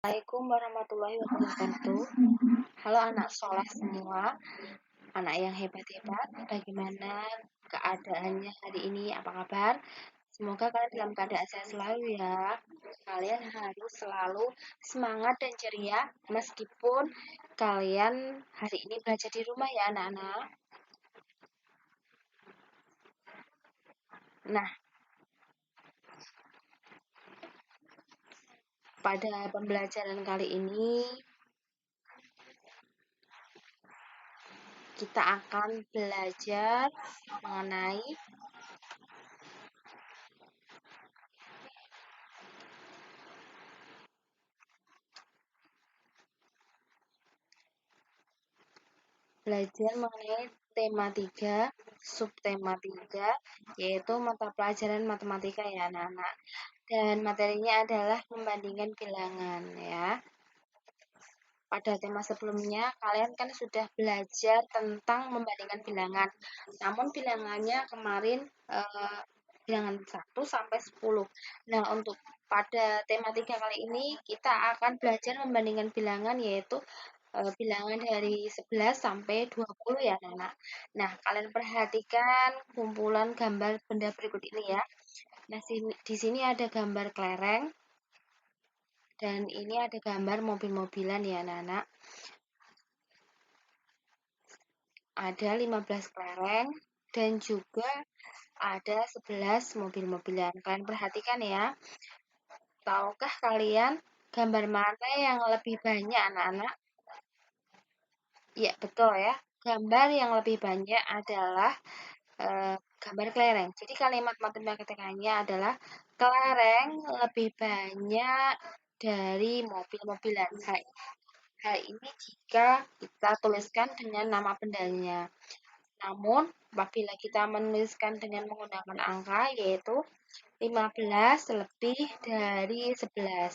Assalamualaikum warahmatullahi wabarakatuh. Halo anak soleh semua, anak yang hebat-hebat. Bagaimana keadaannya hari ini? Apa kabar? Semoga kalian dalam keadaan sehat selalu ya. Kalian harus selalu semangat dan ceria meskipun kalian hari ini belajar di rumah ya anak-anak. Nah, pada pembelajaran kali ini kita akan belajar mengenai tema 3, subtema 3, yaitu mata pelajaran matematika ya anak-anak. Dan materinya adalah membandingkan bilangan ya. Pada tema sebelumnya, kalian kan sudah belajar tentang membandingkan bilangan. Namun bilangannya kemarin bilangan 1 sampai 10. Nah, untuk pada tema 3 kali ini, kita akan belajar membandingkan bilangan, yaitu bilangan dari 11 sampai 20 ya, anak. Nah, kalian perhatikan kumpulan gambar benda berikut ini ya. Nah, di sini ada gambar kelereng, dan ini ada gambar mobil-mobilan ya, anak-anak. Ada 15 kelereng, dan juga ada 11 mobil-mobilan. Kalian perhatikan ya. Tahukah kalian gambar mana yang lebih banyak, anak-anak? Ya, betul ya. Gambar yang lebih banyak adalah gambar kelereng. Jadi kalimat matematikanya adalah kelereng lebih banyak dari mobil-mobilan. Hal ini jika kita tuliskan dengan nama bendanya. Namun, apabila kita menuliskan dengan menggunakan angka, yaitu 15 lebih dari 11.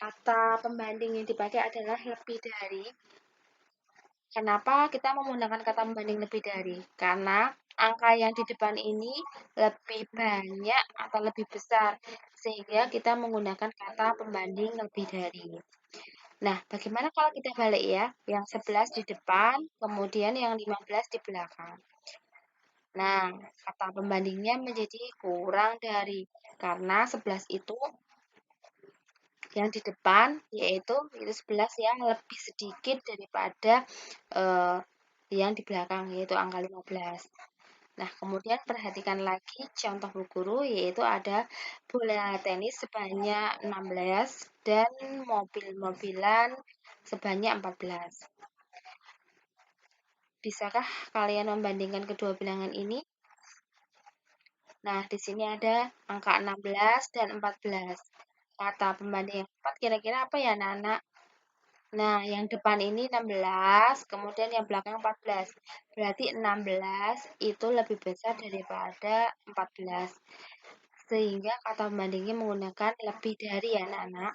Kata pembanding yang dipakai adalah lebih dari. Kenapa kita menggunakan kata pembanding lebih dari? Karena angka yang di depan ini lebih banyak atau lebih besar, sehingga kita menggunakan kata pembanding lebih dari. Nah, bagaimana kalau kita balik ya? Yang 11 di depan, kemudian yang 15 di belakang. Nah, kata pembandingnya menjadi kurang dari, karena 11 itu yang di depan, yaitu itu 11 yang lebih sedikit daripada yang di belakang, yaitu angka 15. Nah, kemudian perhatikan lagi contoh Bu Guru, yaitu ada bola tenis sebanyak 16 dan mobil-mobilan sebanyak 14. Bisakah kalian membandingkan kedua bilangan ini? Nah, di sini ada angka 16 dan 14. Kata pembanding yang tepat kira-kira apa ya, anak-anak? Nah, yang depan ini 16, kemudian yang belakang 14. Berarti 16 itu lebih besar daripada 14. Sehingga kata pembandingnya menggunakan lebih dari ya, anak-anak.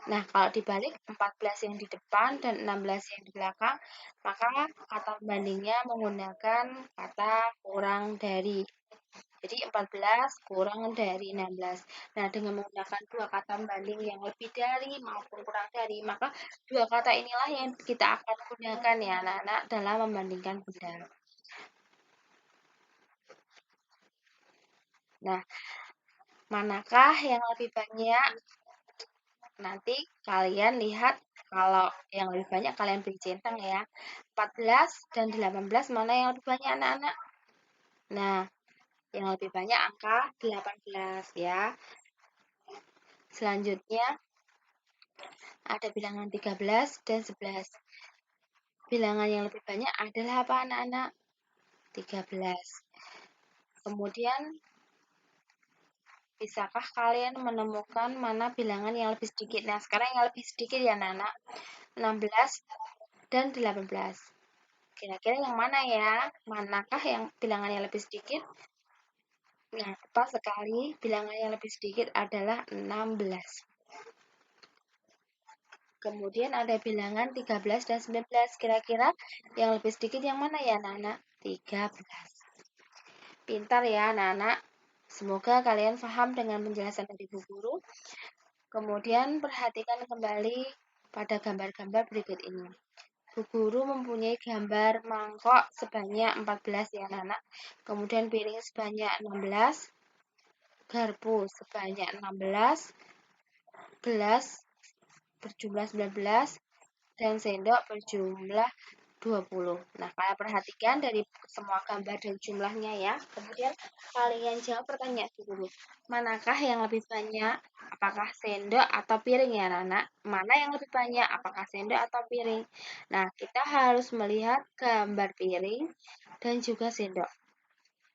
Nah, kalau dibalik 14 yang di depan dan 16 yang di belakang, maka kata pembandingnya menggunakan kata kurang dari. Jadi 14 kurang dari 16. Nah, dengan menggunakan dua kata pembanding yang lebih dari maupun kurang dari, maka dua kata inilah yang kita akan gunakan ya anak-anak dalam membandingkan benda. Nah, manakah yang lebih banyak? Nanti kalian lihat, kalau yang lebih banyak kalian beri centang ya. 14 dan 18 mana yang lebih banyak anak-anak? Nah, yang lebih banyak angka 18 ya. Selanjutnya ada bilangan 13 dan 11. Bilangan yang lebih banyak adalah apa anak-anak? 13. Kemudian, bisakah kalian menemukan mana bilangan yang lebih sedikit? Nah, sekarang yang lebih sedikit ya anak-anak. 16 dan 18. Kira-kira yang mana ya? Manakah yang bilangan yang lebih sedikit? Nah, tepat sekali, bilangan yang lebih sedikit adalah 16. Kemudian ada bilangan 13 dan 19. Kira-kira yang lebih sedikit yang mana ya, anak-anak? 13. Pintar ya, anak-anak. Semoga kalian paham dengan penjelasan dari Bu Guru. Kemudian perhatikan kembali pada gambar-gambar berikut ini. Bu Guru mempunyai gambar mangkok sebanyak 14 ya anak-anak. Kemudian piring sebanyak 16, garpu sebanyak 16, gelas berjumlah 19, dan sendok berjumlah 20. Nah, kalian perhatikan dari semua gambar dan jumlahnya ya. Kemudian kalian jawab pertanyaan dulu. Manakah yang lebih banyak? Apakah sendok atau piring ya anak-anak? Mana yang lebih banyak? Apakah sendok atau piring? Nah, kita harus melihat gambar piring dan juga sendok.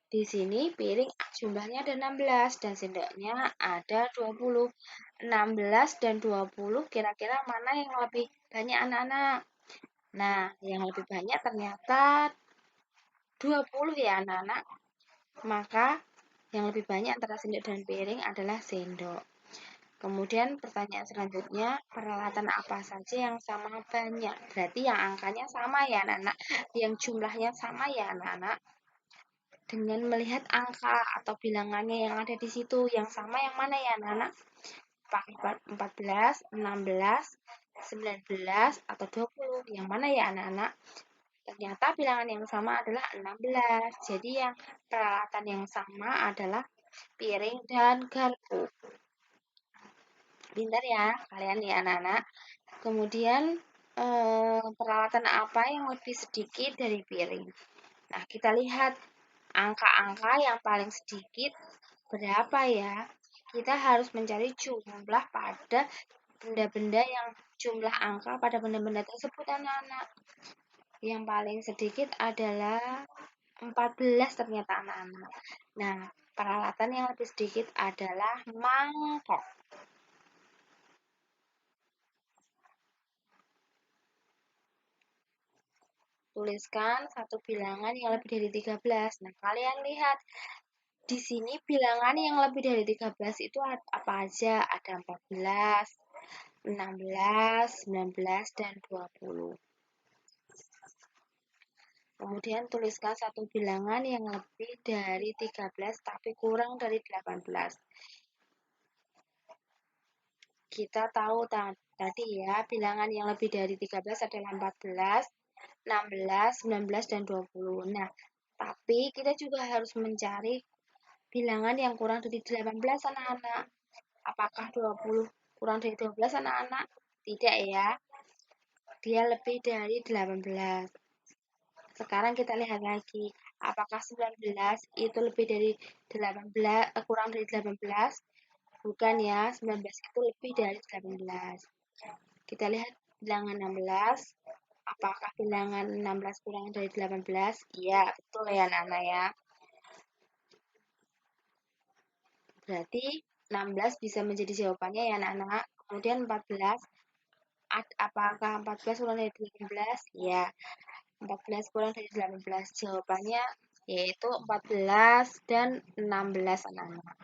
Di sini piring jumlahnya ada 16 dan sendoknya ada 20. 16 dan 20 kira-kira mana yang lebih banyak anak-anak? Nah, yang lebih banyak ternyata 20 ya anak-anak. Maka yang lebih banyak antara sendok dan piring adalah sendok. Kemudian pertanyaan selanjutnya, peralatan apa saja yang sama banyak? Berarti yang angkanya sama ya anak-anak, yang jumlahnya sama ya anak-anak. Dengan melihat angka atau bilangannya yang ada di situ, yang sama yang mana ya anak-anak? 14, 16, 19, atau 20. Yang mana ya anak-anak? Ternyata bilangan yang sama adalah 16. Jadi yang peralatan yang sama adalah piring dan garpu. Pintar ya kalian ya anak-anak. Kemudian peralatan apa yang lebih sedikit dari piring? Nah, kita lihat angka-angka yang paling sedikit berapa ya? Kita harus mencari jumlah pada benda-benda yang jumlah angka pada benda-benda tersebut anak-anak. Yang paling sedikit adalah 14 ternyata anak-anak. Nah, peralatan yang lebih sedikit adalah mangkok. Tuliskan satu bilangan yang lebih dari 13. Nah, kalian lihat di sini bilangan yang lebih dari 13 itu apa aja? Ada 14, 16, 19, dan 20. Kemudian tuliskan satu bilangan yang lebih dari 13 tapi kurang dari 18. Kita tahu tadi ya, bilangan yang lebih dari 13 adalah 14, 16, 19, dan 20. Nah, tapi kita juga harus mencari bilangan yang kurang dari 18 anak-anak. Apakah 20 kurang dari 12 anak-anak? Tidak ya. Dia lebih dari 18. Sekarang kita lihat lagi. Apakah 19 itu lebih dari 18 kurang dari 18? Bukan ya, 19 itu lebih dari 18. Kita lihat bilangan 16. Apakah bilangan 16 kurang dari 18? Iya, betul ya anak-anak ya. Berarti 16 bisa menjadi jawabannya ya anak-anak. Kemudian 14, apakah 14 kurang dari 18? Ya, 14 kurang dari 18. Jawabannya yaitu 14 dan 16 anak-anak.